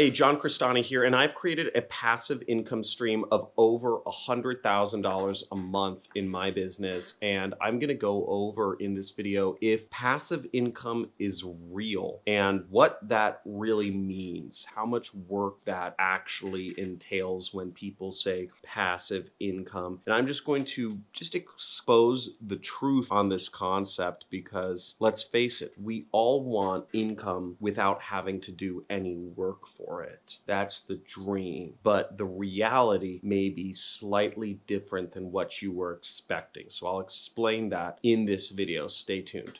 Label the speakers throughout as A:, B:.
A: Hey, John Crestani here, and I've created a passive income stream of over $100,000 a month in my business. And I'm going to go over in this video if passive income is real and what that really means, how much work that actually entails when people say passive income. And I'm just going to expose the truth on this concept because let's face it, we all want income without having to do any work for it. That's the dream, but the reality may be slightly different than what you were expecting. So I'll explain that in this video. Stay tuned.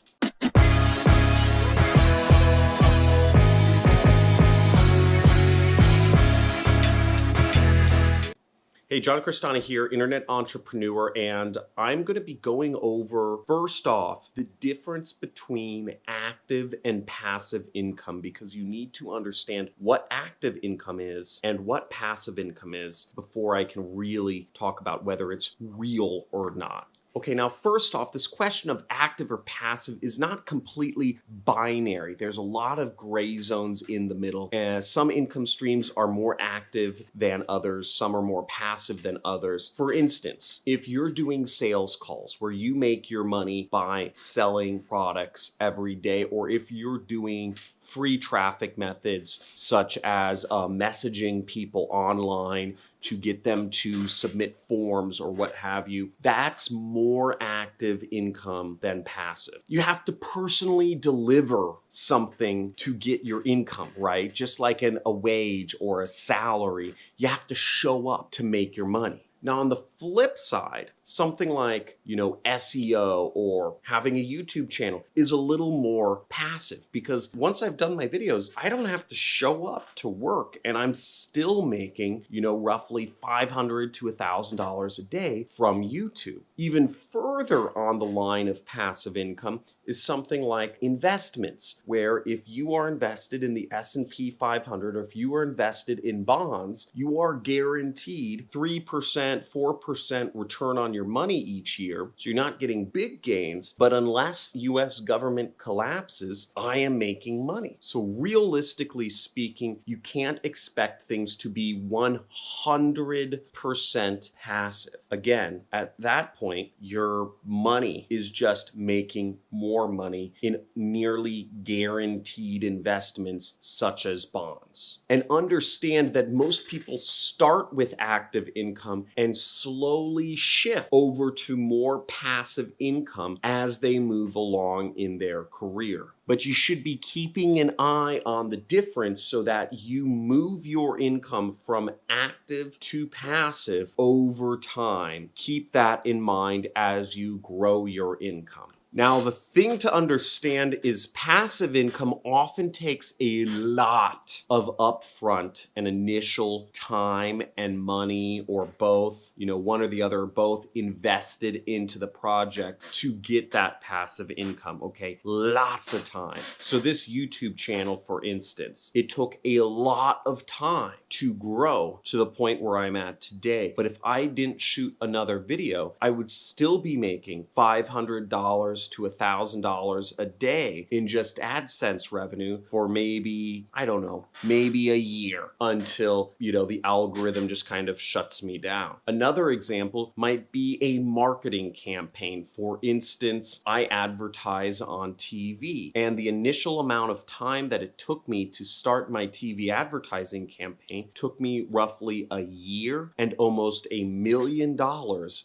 A: Hey, John Crestani here, internet entrepreneur, and I'm going to be going over, first off, the difference between active and passive income, because you need to understand what active income is and what passive income is before I can really talk about whether it's real or not. Okay, now first off, this question of active or passive is not completely binary. There's a lot of gray zones in the middle. Some income streams are more active than others. Some are more passive than others. For instance, if you're doing sales calls where you make your money by selling products every day, or if you're doing free traffic methods such as messaging people online to get them to submit forms or what have you, that's more active income than passive. You have to personally deliver something to get your income, right? Just like a wage or a salary, you have to show up to make your money. Now, on the flip side, something like, SEO or having a YouTube channel is a little more passive because once I've done my videos, I don't have to show up to work and I'm still making, roughly $500 to $1,000 a day from YouTube. Even further on the line of passive income is something like investments, where if you are invested in the S&P 500 or if you are invested in bonds, you are guaranteed 3%, 4% return on your money each year. So you're not getting big gains, but unless the US government collapses, I am making money. So realistically speaking, you can't expect things to be 100% passive. Again, at that point, your money is just making more money in nearly guaranteed investments such as bonds. And understand that most people start with active income and slowly shift over to more passive income as they move along in their career. But you should be keeping an eye on the difference so that you move your income from active to passive over time. Keep that in mind as you grow your income. Now, the thing to understand is passive income often takes a lot of upfront and initial time and money, or both, one or the other, both invested into the project to get that passive income, okay? Lots of time. So this YouTube channel, for instance, it took a lot of time to grow to the point where I'm at today. But if I didn't shoot another video, I would still be making $500 to $1,000 a day in just AdSense revenue for maybe a year until, the algorithm just kind of shuts me down. Another example might be a marketing campaign. For instance, I advertise on TV, and the initial amount of time that it took me to start my TV advertising campaign took me roughly a year and almost $1 million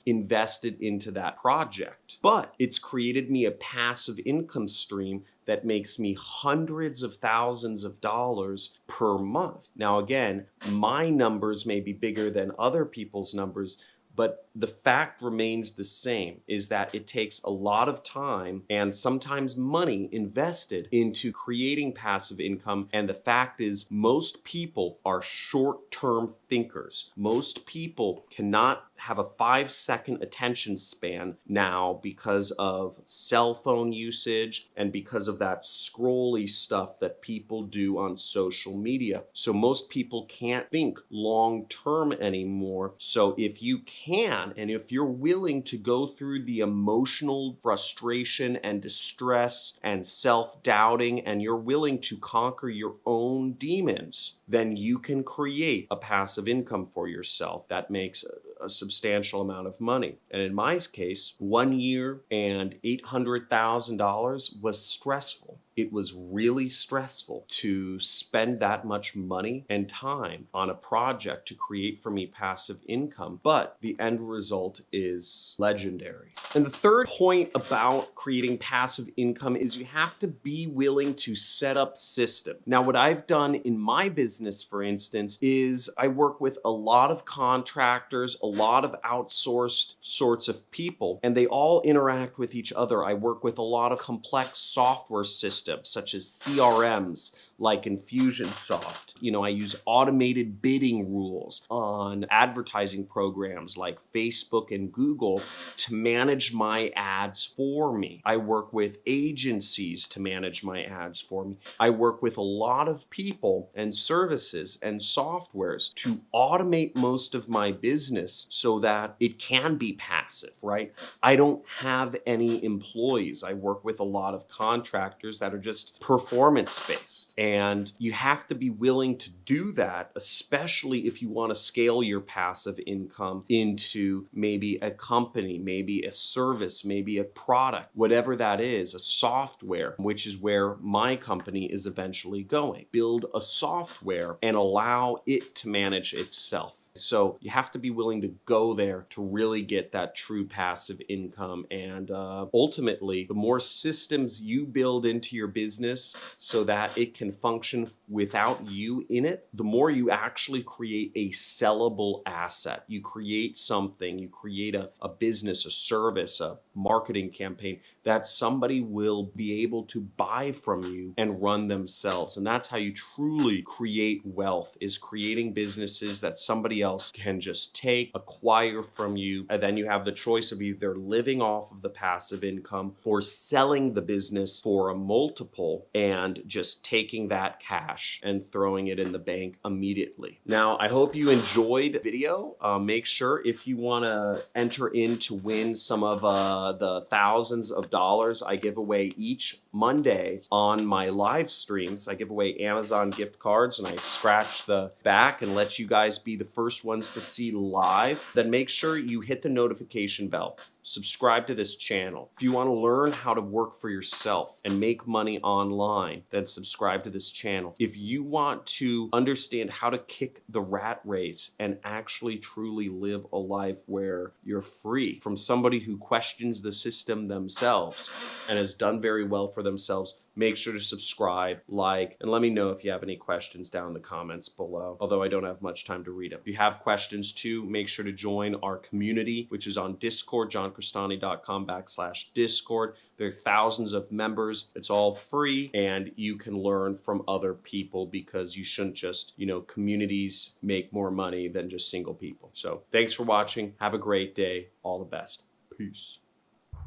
A: invested into that project. But it's created me a passive income stream that makes me hundreds of thousands of dollars per month. Now, again, my numbers may be bigger than other people's numbers, but the fact remains the same, is that it takes a lot of time and sometimes money invested into creating passive income. And the fact is, most people are short-term thinkers. Most people cannot have a 5-second attention span now because of cell phone usage and because of that scrolly stuff that people do on social media. So most people can't think long-term anymore. So if you can, and if you're willing to go through the emotional frustration and distress and self-doubting, and you're willing to conquer your own demons, then you can create a passive income for yourself that makes a substantial amount of money. And in my case, 1 year and $800,000 was stressful. It was really stressful to spend that much money and time on a project to create for me passive income, but the end result is legendary. And the third point about creating passive income is you have to be willing to set up systems. Now, what I've done in my business, for instance, is I work with a lot of contractors, a lot of outsourced sorts of people, and they all interact with each other. I work with a lot of complex software systems, such as CRMs like Infusionsoft. I use automated bidding rules on advertising programs like Facebook and Google to manage my ads for me. I work with agencies to manage my ads for me. I work with a lot of people and services and softwares to automate most of my business so that it can be passive, right? I don't have any employees. I work with a lot of contractors that are just performance-based. And you have to be willing to do that, especially if you want to scale your passive income into maybe a company, maybe a service, maybe a product, whatever that is, a software, which is where my company is eventually going. Build a software and allow it to manage itself. So you have to be willing to go there to really get that true passive income. And ultimately, the more systems you build into your business so that it can function without you in it, the more you actually create a sellable asset. You create something, you create a business, a service, a marketing campaign that somebody will be able to buy from you and run themselves. And that's how you truly create wealth, is creating businesses that somebody else can just take, acquire from you, and then you have the choice of either living off of the passive income or selling the business for a multiple and just taking that cash and throwing it in the bank immediately. Now, I hope you enjoyed the video. Make sure if you want to enter in to win some of the thousands of dollars I give away each Monday on my live streams. I give away Amazon gift cards and I scratch the back and let you guys be the first ones to see live. Then make sure you hit the notification bell. Subscribe to this channel. If you want to learn how to work for yourself and make money online, then subscribe to this channel. If you want to understand how to kick the rat race and actually truly live a life where you're free from somebody who questions the system themselves and has done very well for themselves, make sure to subscribe, like, and let me know if you have any questions down in the comments below, although I don't have much time to read them. If you have questions too, make sure to join our community, which is on Discord, johncrestani.com/Discord. There are thousands of members. It's all free and you can learn from other people because you shouldn't just, communities make more money than just single people. So thanks for watching. Have a great day. All the best. Peace.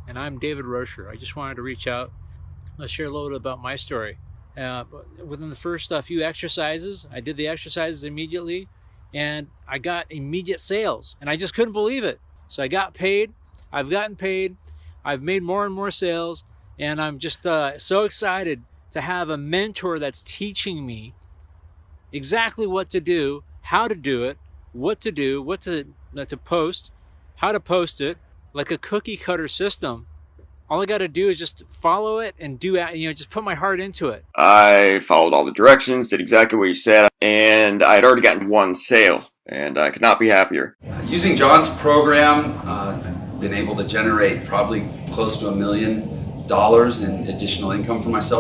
B: And I'm David Rocher. I just wanted to reach out. Let's share a little bit about my story. Within the first few exercises, I did the exercises immediately and I got immediate sales and I just couldn't believe it. So I got paid, I've gotten paid, I've made more and more sales, and I'm just so excited to have a mentor that's teaching me exactly what to do, how to do it, what to do, what to post, how to post it, like a cookie cutter system. All I got to do is just follow it and just put my heart into it.
C: I followed all the directions, did exactly what you said, and I had already gotten one sale, and I could not be happier.
D: Using John's program, I've been able to generate probably close to $1 million in additional income for myself.